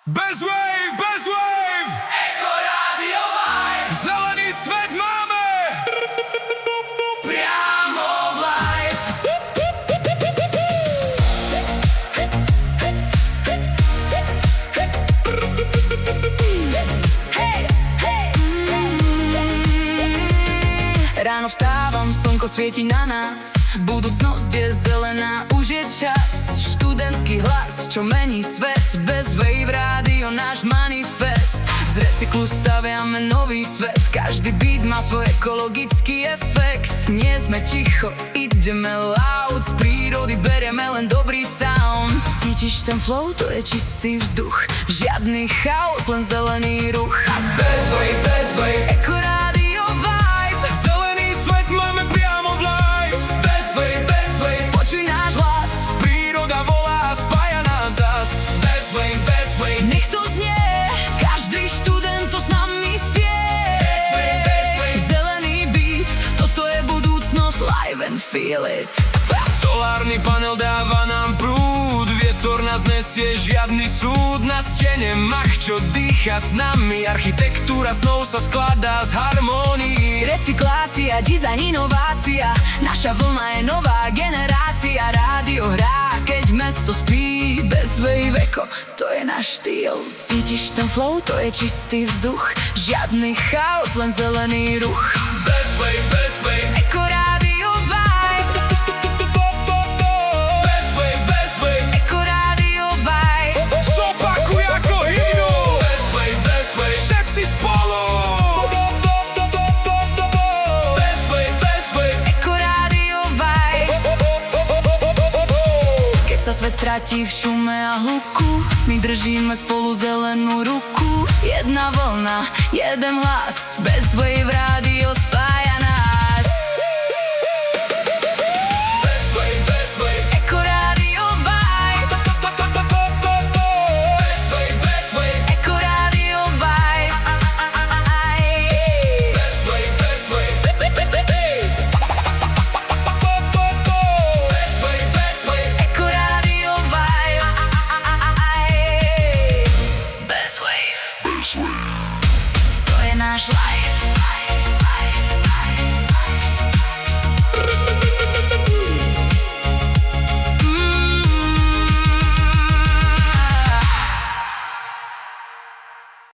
Bez wave, bez wave! Eko Radio Vibe, Zelený svet máme! priamo v live. Hej, hej. Ráno vstávam, slnko svieti na nás. Budúcnosť je zelená, už je čas. Študentský hlas, čo mení svet. Bez wave rádio, náš manifest. Z recyklu staviame nový svet. Každý beat má svoj ekologický efekt. Nie sme ticho, ideme loud. Z prírody berieme len dobrý sound. Cítiš ten flow, to je čistý vzduch. Žiadny chaos, len zelený ruch. A bez wave, Eko Radio Vibe. Zelený svet máme priamo v live! Bez wave, počuj náš hlas. Príroda volá a spája nás zas. Bez wave, nech to znie. Každý študent to s nami spie. Bez wave, zelený beat. Toto je budúcnosť, live and feel it. Solárny panel dáva nám prúd, vietor nás nesie, žiadny súd. Na stene mach, čo dýcha s nami, architektúra snov sa skladá z harmónií. Recyklácia, dizajn, inovácia. Naša vlna je nová generácia. Rádio hrá, keď mesto spí. Bez wave, eko, to je náš štýl. Cítiš ten flow, to je čistý vzduch. Žiadny chaos, len zelený ruch. Bez wave, Eko Radio Vibe. bez wave, Eko Radio Vibe. zopakuj ako hymnu. Bez wave, všetci spolu. Bez wave, Eko Radio Vibe. Keď sa svet stratí v šume a hluku, my držíme spolu zelenú ruku. Jedna vlna, jeden hlas. Bez wave rádio spája